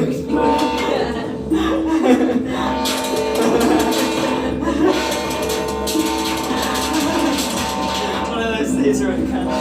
One of those days where I can't.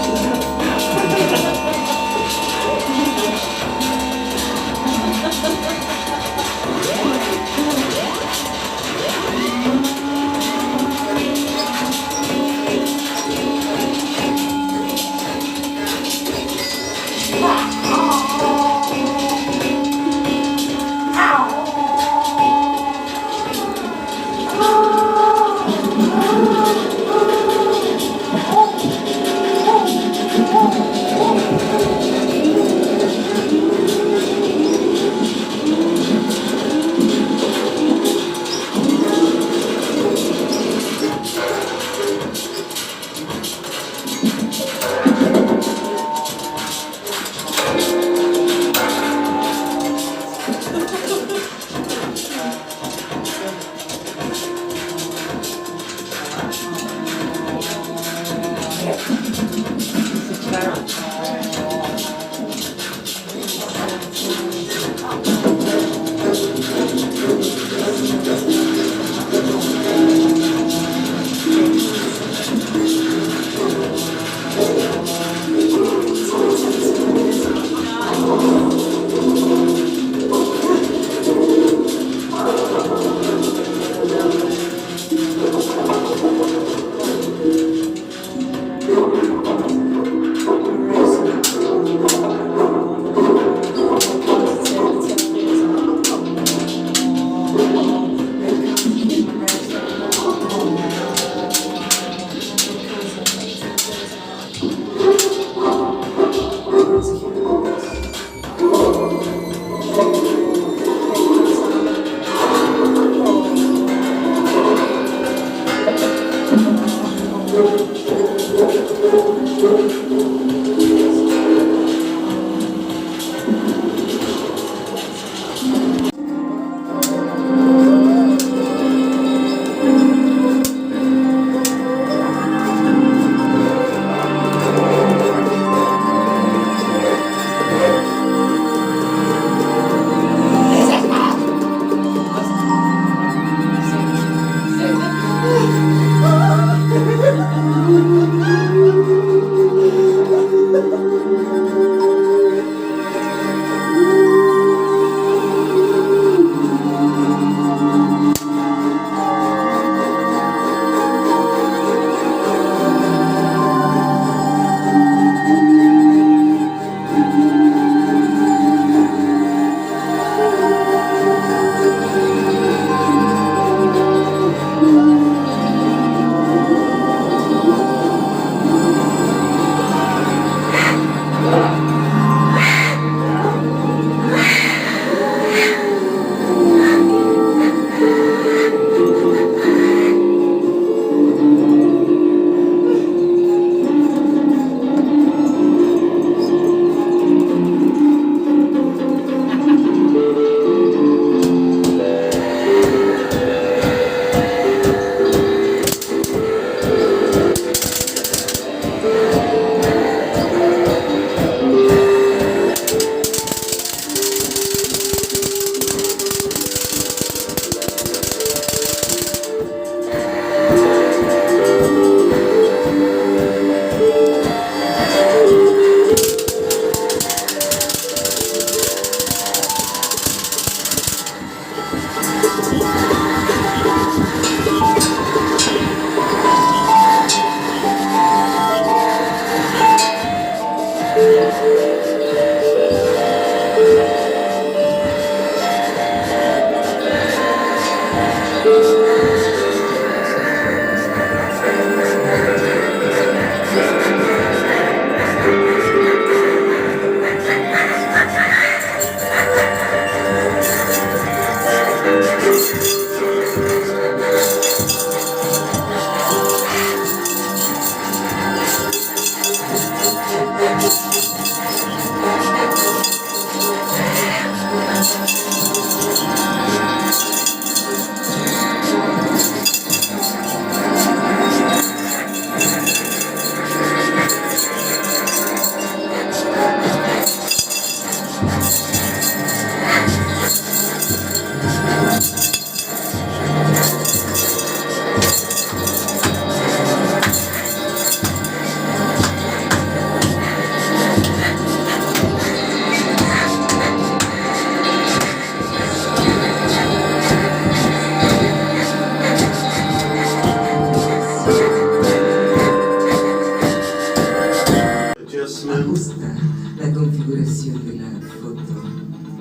adjustment. Ajusta la configuración de la foto.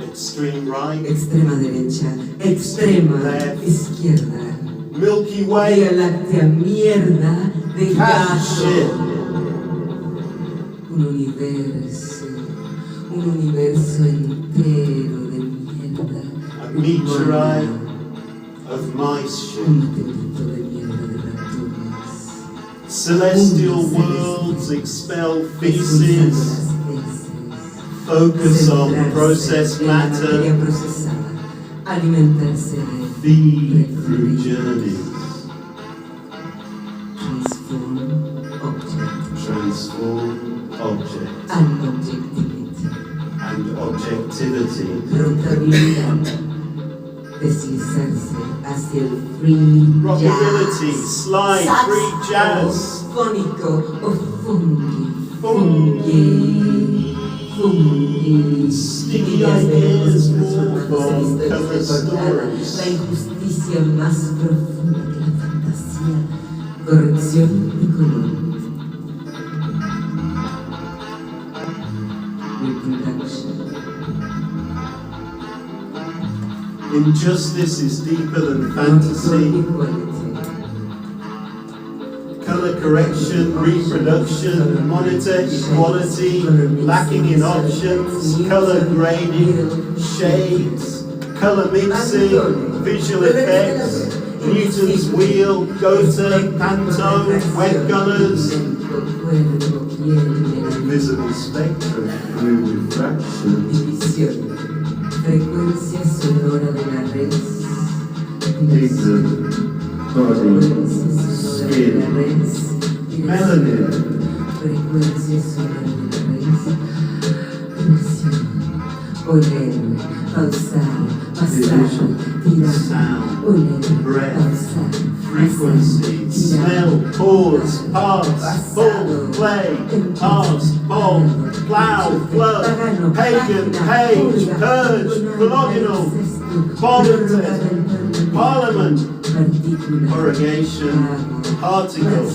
Extreme right. Extrema derecha, extrema Left. izquierda. Milky Vía Way. Láctea, mierda de Cat shit. gato. Un universo entero de mierda. A meteorite of mice shit. Un meteorito de mierda de ratones. Celestial worlds expel feces. Expulsando las heces. Focus on Centrarse processed en la materia matter. procesada. Alimentarse de Feed through journeys. transform object Transform object and objectivity. and objectivity. Rotabilidad. Deslizarse hacia el free Rockability, jazz. slide, Saxo, free jazz. Fónico o fungi. Fungi. Fungi. Sticky Ideas de ideas locos more transformándose en for historias cover recordadas. stories. La injusticia más profunda que la fantasía. Corrección de color. Reproduction. Injustice is deeper than fantasy. Color correction, reproduction, monitor equality, lacking in options, color grading, shades, color mixing, visual effects, Newton's wheel, gota, panto, wet colors, visible spectrum through diffraction. División. Frecuencia sonora de la res. Pigment, body, Frecuencia sonora de la res. melanin, Frecuencia sonora de la res. Dirección. Oler, pausar, pasar, tirar. sound, Oler, breath, pausar, frequency, pasar, smell, tirar. pause, pass, pull, play, pass, bold, plow, flood, pagan, page, purge, polygonal, politics, parliament, corrugation, particle,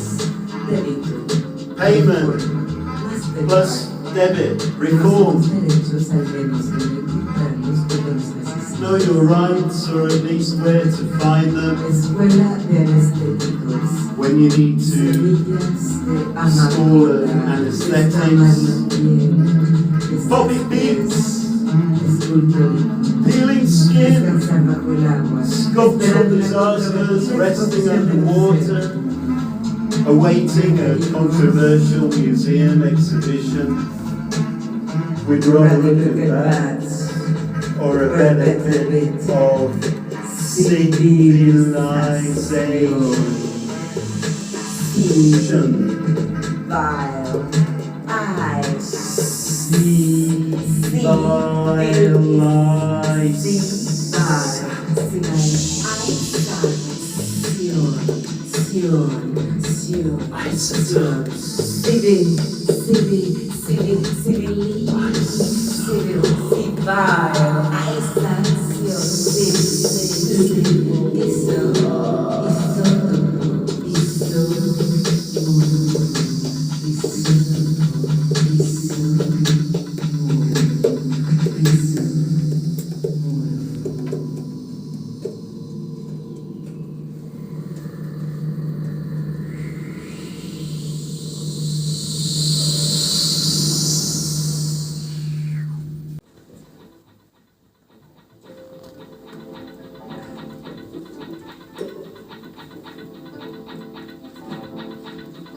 payment, plus debit, reform. Know your rights, or at least where to find them Escuela de anestéticos. when you need to Semillas de install amapola. anesthetics, poppy beats, peeling skin, Descansar bajo el agua. sculptural disasters, resting underwater, awaiting a controversial museum exhibition. We'd rather look at that, or a better bit of civilization. Vile.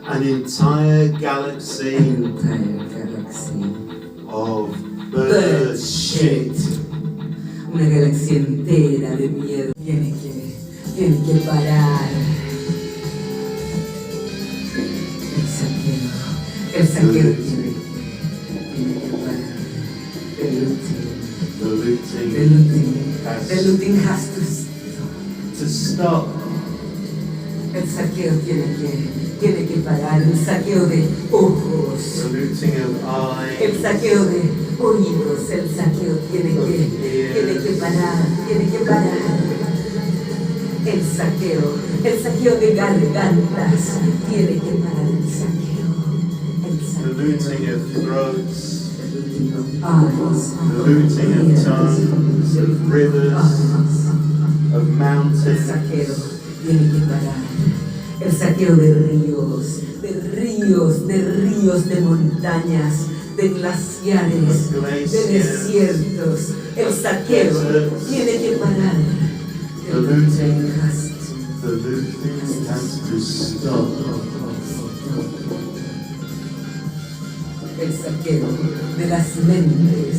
An entire galaxy Entire galaxy. of bird shit. Una galaxia entera de mierda. Tiene que parar. El saqueo tiene que parar. The The looting has to stop. El saqueo tiene que parar. El saqueo de ojos. The looting of El eyes. saqueo de oídos. El saqueo tiene que parar. Tiene que parar. El saqueo de gargantas. Tiene que parar el saqueo. El The saqueo. looting of throats, eyes, the looting of tongues, of rivers, of el mountains. saqueo tiene que parar. El saqueo de ríos, de montañas, de glaciares, de desiertos. El saqueo tiene que parar. The looting has to stop. El saqueo de las mentes.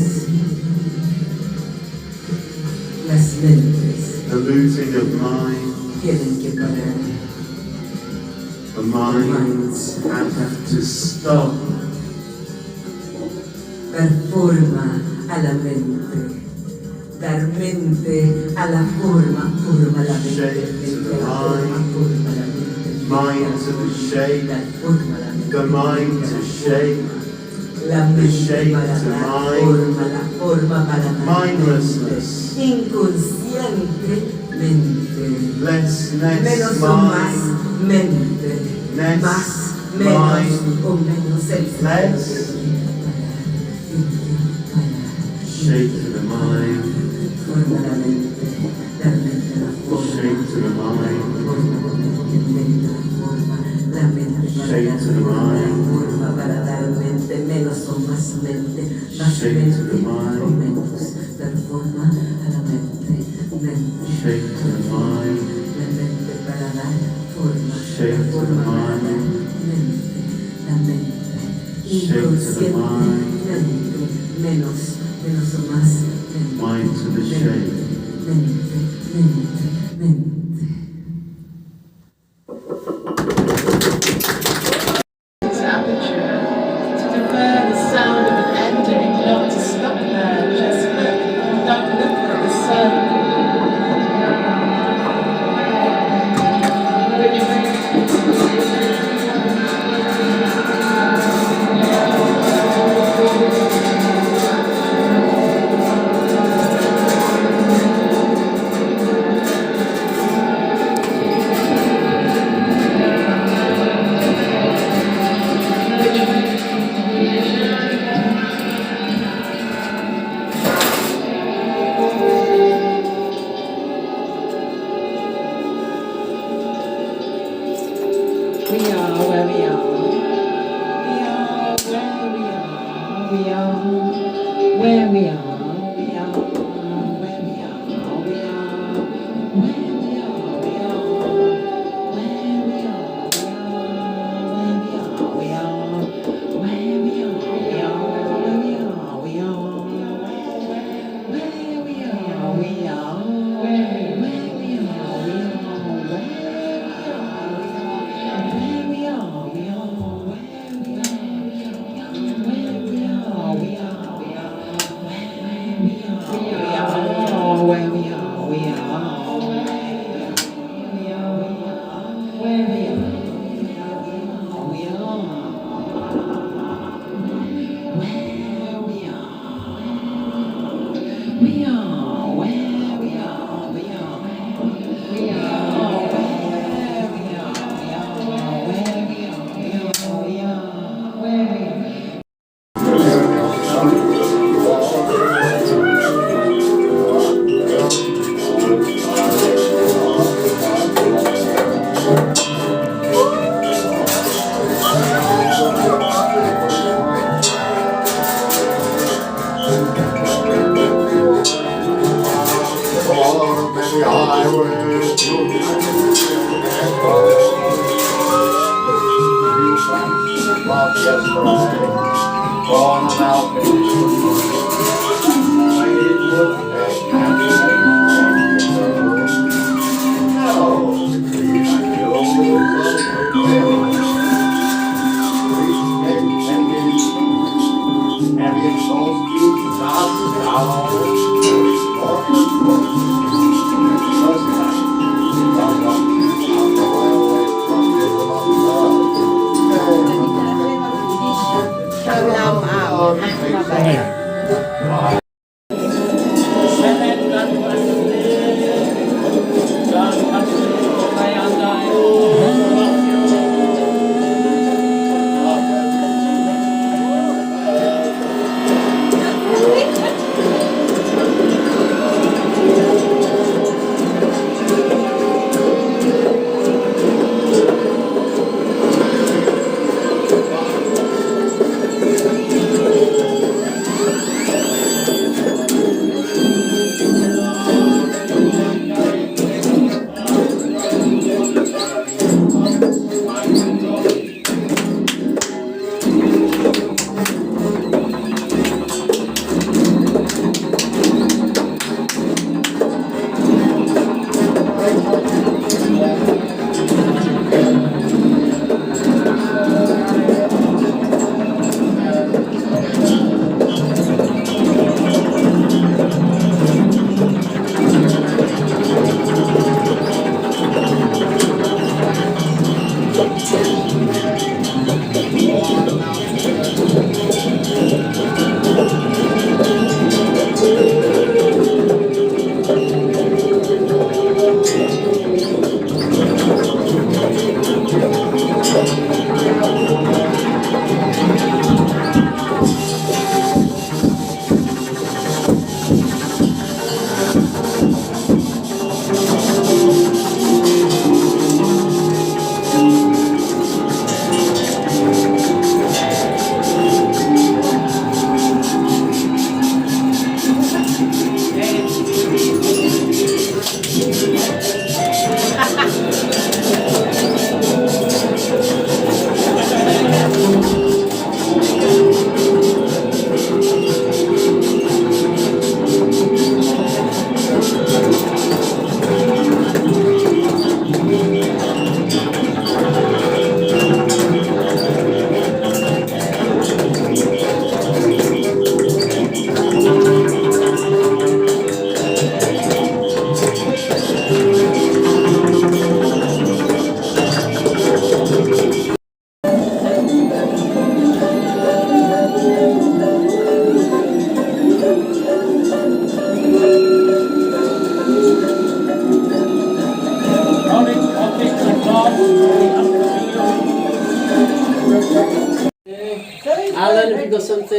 Las mentes The looting of mind. tienen que parar. The minds have to stop. Dar forma a la mente. Dar mente a la forma, forma la mente. Mente a la forma, forma la mente. Mind to the shape. Dar forma a la mente. The mind to shape. La mente para dar forma, la forma para dar. Mindlessness. Inconscientemente. Less Menos o más mente. Less Más, menos o menos el Less. Shape to the mind. Forma la mente, dar mente a la forma. Shape to the mind. Forma la mente para dar forma, para dar mente, menos o más mente, más mente o menos, dar forma a la mente, Shape to the mind. la mente para dar forma, Shape to the para dar mind. mente, la mente, inconscientemente, menos o más mente. Mind to the shape. Mente. Its aperture to defer the sound of an ending, not to stop there, just don't look at the sun. We are where we are. We are where we are. We are where we are. We are where we are. We are where we are. We are where we are. We are where we are. We are where we are. We are where we are. We are where we are. We are where we are.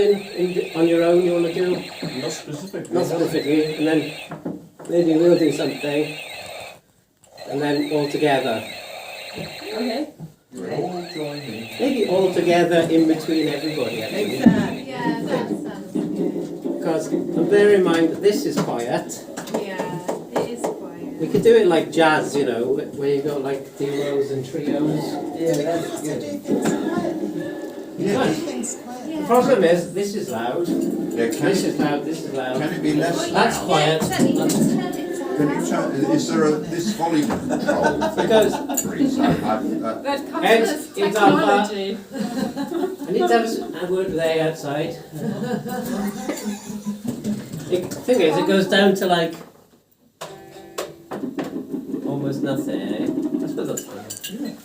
something on your own you want to do? Not specific. Not specifically, and then maybe we'll do something, and then all together. Okay. We're all joining. Maybe all together in between everybody, actually. Exactly. Yeah, that sounds good. Because bear in mind that this is quiet. Yeah, it is quiet. We could do it like jazz, you know, where you got like duos and trios. Yeah, that's good. The problem is, this is loud, Yeah, this is loud, this is loud. can it be less? That's quiet. Exactly. Just turn it to Can you turn, is there this volume control thing? Because Please, That comes Ed, with it's our technology. I need to have a word with A outside. The thing is, it goes down to like almost nothing. I suppose that's fine.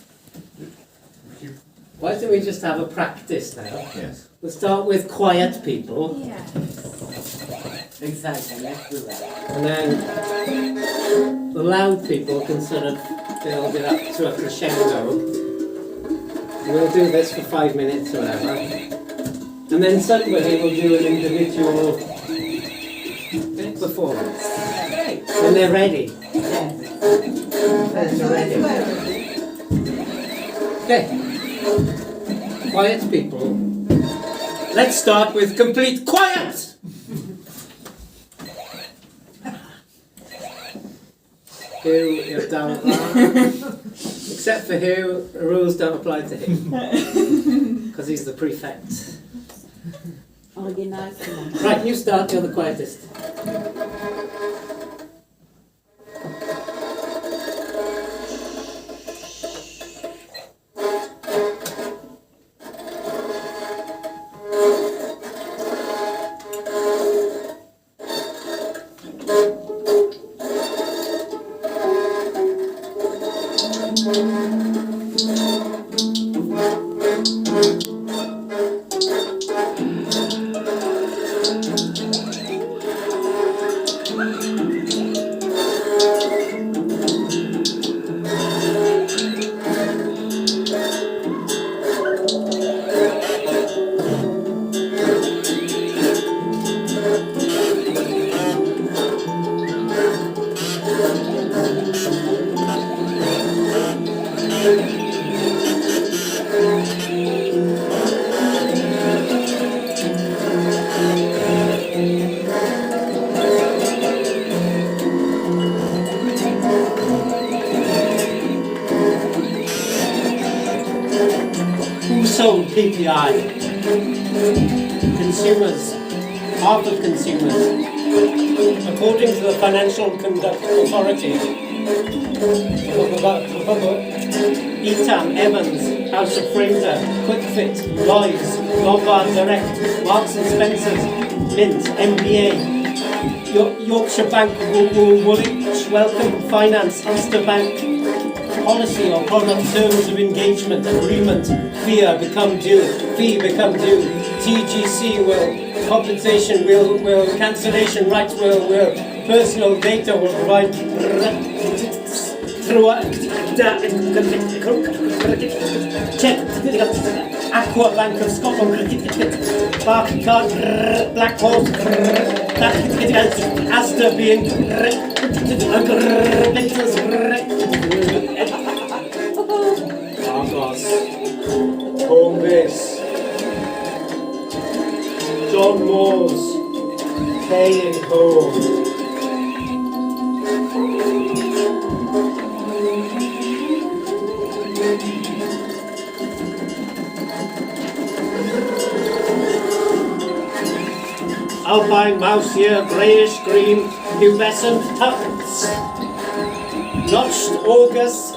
Why don't we just have a practice now? yes. We'll start with quiet people, Yeah. Exactly, let's do that. and then the loud people can sort of build it up to a crescendo. And we'll do this for 5 minutes or whatever. And then somebody will do an individual performance. Great. When they're ready. Yes. They're ready. Okay. Quiet people. Let's start with complete quiet! Who is down at that? Except for who, the rules don't apply to him. Because he's the prefect. Oh, you know, come on. Right, you start, you're the quietest. Who sold PPI? Consumers. Half of consumers. According to the Financial Conduct Authority. Etam, Evans, House of Fraser, QuickFit, Lloyds, Lombard Direct, Marks and Spencer's, Mint, MBA, Yorkshire Bank, Woolwich, Welcome Finance, Ulster Bank, policy or product terms of engagement, agreement, fee become due, TGC will, compensation will, cancellation rights will, personal data will provide through Aqua Bank of Scotland, Barclaycard, Black Horse, Asda being Argos, Home Base, John Moore's, Paying Home. Alpine mouse here, greyish green, pubescent tufts, notched August,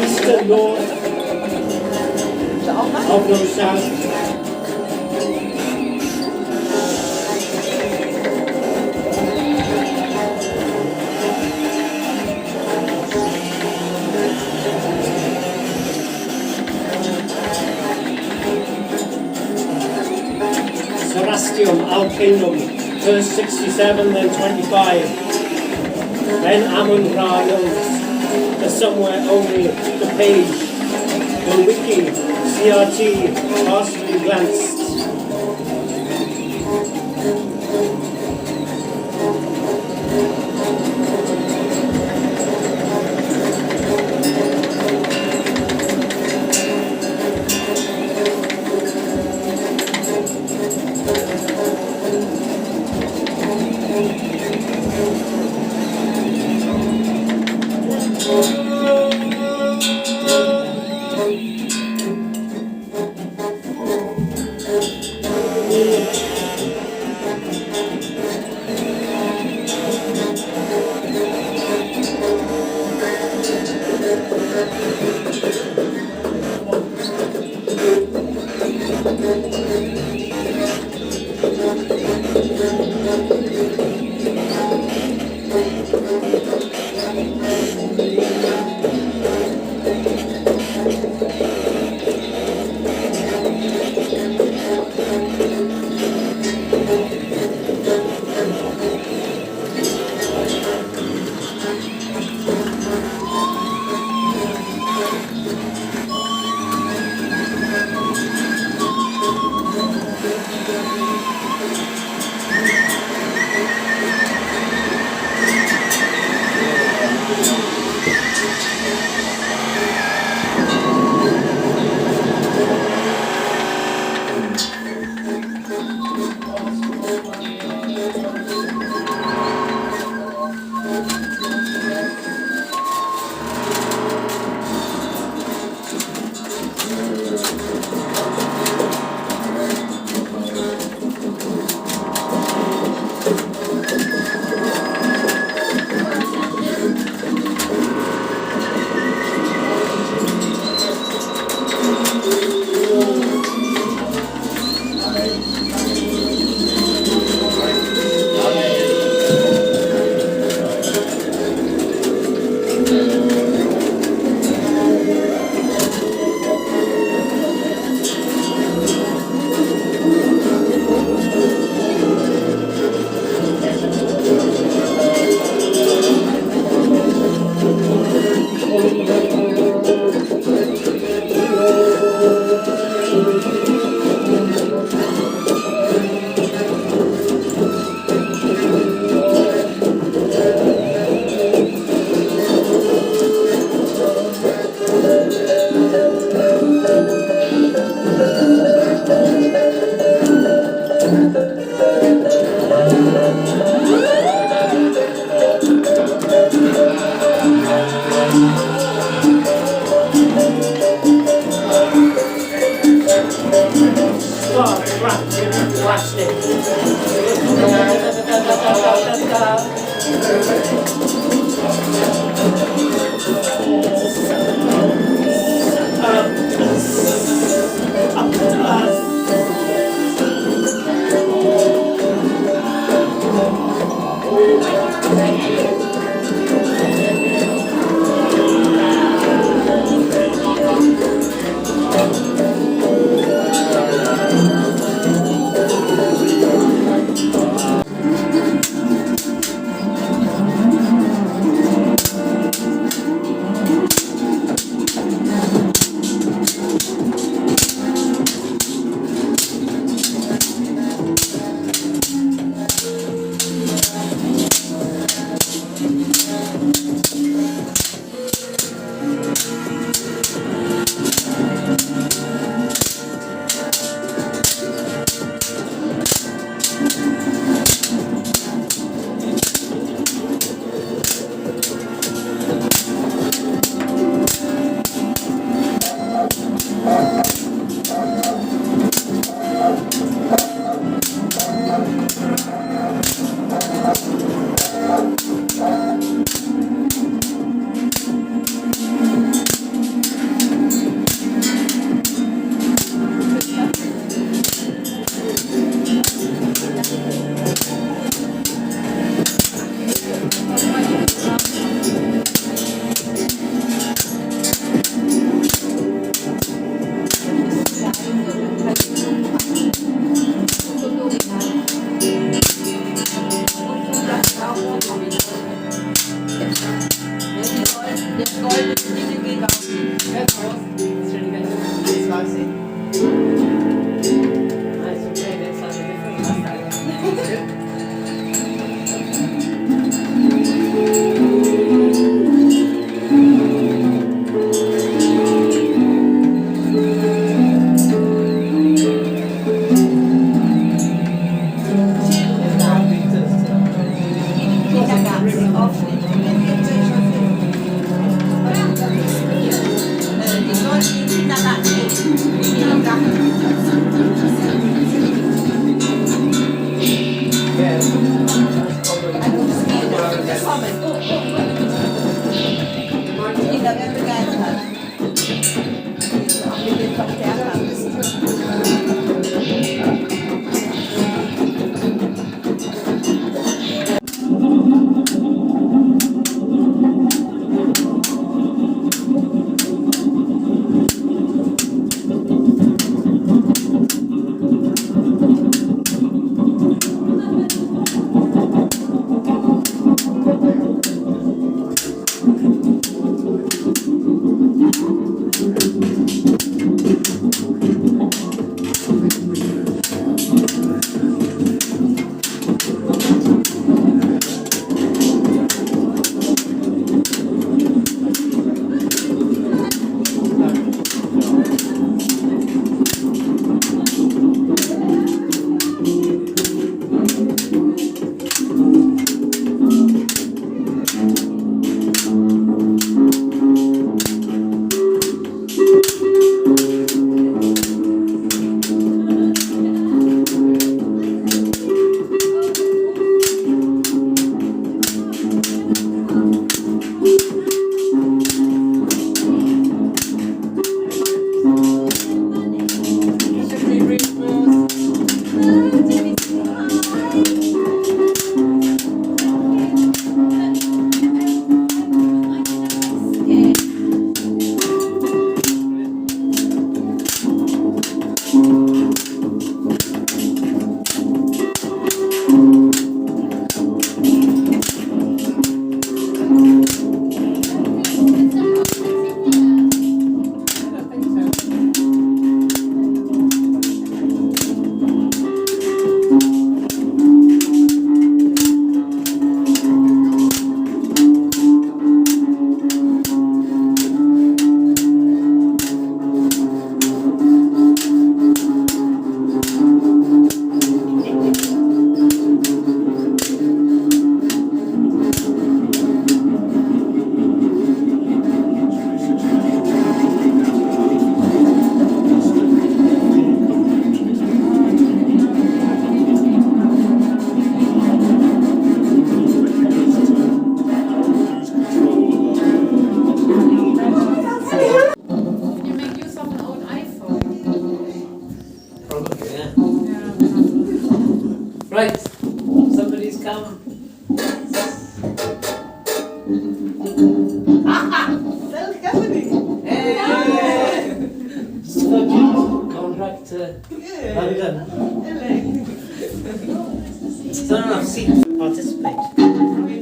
eastern north, of no south. Serastium, Alpinum, first 67, then 25. Then Amun Ra notes, there's somewhere only the page. The wiki, CRT, partially glanced. Nice, okay, that's like a different last time. Right, somebody's come. Contract London. It's not enough seat to participate.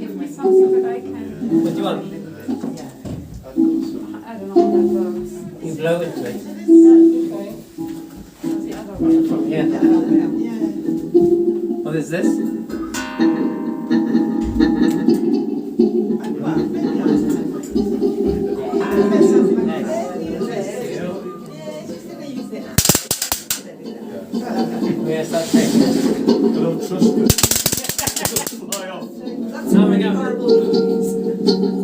Give me something that I can. What do you want? I don't know how that works. You blow into it. Okay. The other one. Yeah. What is this? Where's that thing? I don't trust it. It'll fly off. No, we go.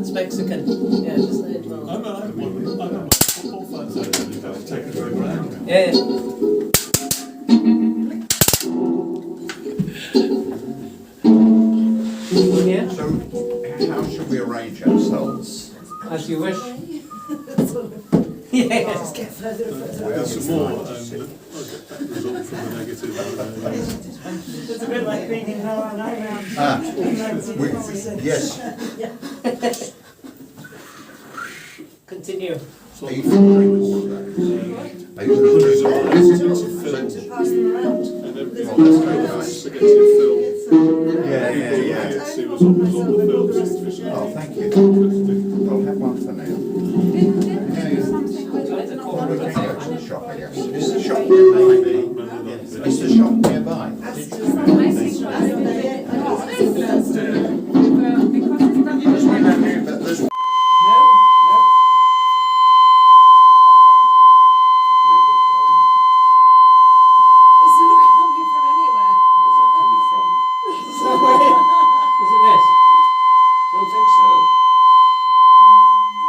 It's Mexican. Yeah, just let it roll. I know my football fans out there don't take it very well. Yeah. Yeah, So, how should we arrange ourselves? as you wish. Yes. There's some more, and I'll get that result from the negative. It's a bit like being in Northern Ireland. Yes, Continue. So are you filming all of that? Are you filming hundreds of all of miles that? to film, and every Oh, that's very nice. to get to film. Yeah. See was on the film, so it's visual. Oh, thank you. Fantastic. I'll have one for now. Didn't Yeah, do something with Try to the call We it can go to the shop, I guess. Is the shop shop maybe. It's the shop nearby. I think because it's not But there's No, no. It's not coming from anywhere. Where's that coming from? Is it this? Don't think so.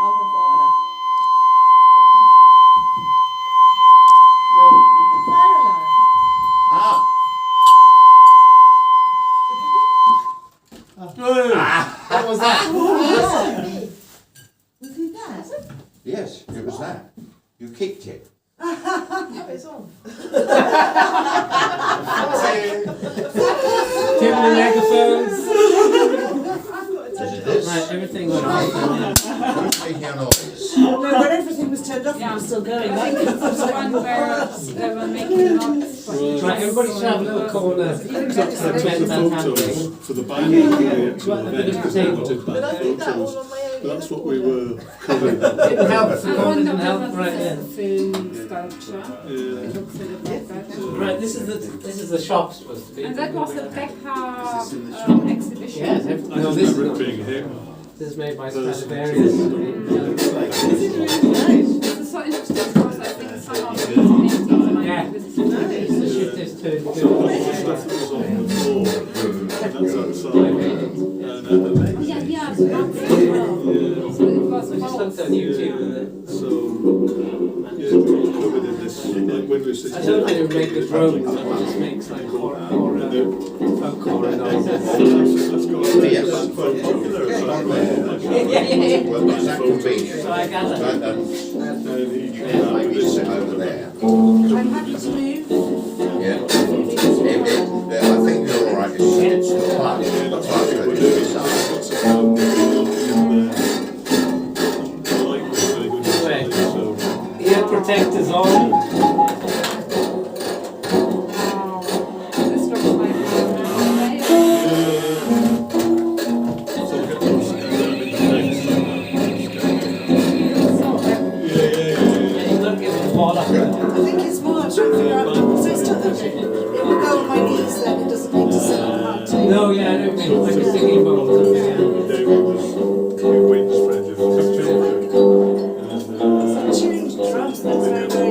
Out of order. No. The fire alarm. Ah! What was that? Was it that? Yes, it was that. You kicked it. It's on. Too many megaphones. Is it this? Right, everything went off. Who's making a noise? No, when everything was turned off, it Yeah. was still going. I think it's the one where they were making notes. Right, everybody should have a little corner to Even mental handling. for the band. Right, a bit of table. But I did that all on my own. That's what we were covering. Didn't help, the I corner wonder didn't help, whether right, this yeah. is a film sculpture. It looks a little like that. Right, this is the shop supposed to be. And that was a Becker exhibition. Yes, I no, just this is remember not. it being him. This is made by Stradivarius. This is so interesting because I think some of the paintings might Yeah. be with The shift is turned good. Stuff that was on the floor. And that's outside. yeah, so that's as well. So it was I just both. looked on YouTube and So, yeah, we were covered in this. Like when we were I sitting don't think it would make the drones, it just makes like folk horror noises. That's got Yes. quite popular. It's not there. Yeah. Well, it's that convenient. So I gather. But, And he yeah, maybe sit over there. I'm happy to move. Yeah. I think you're alright. It's the plug. The plug that is inside. Ear protectors on. This looks like And you look at the water. I think it's more trying to figure out. So it's not that it will go on my knees, then it doesn't need to sit on the mat too. No, yeah, I don't mean like a singing bowl or something. David was a windspread of So I'm tuning drums, that's very good.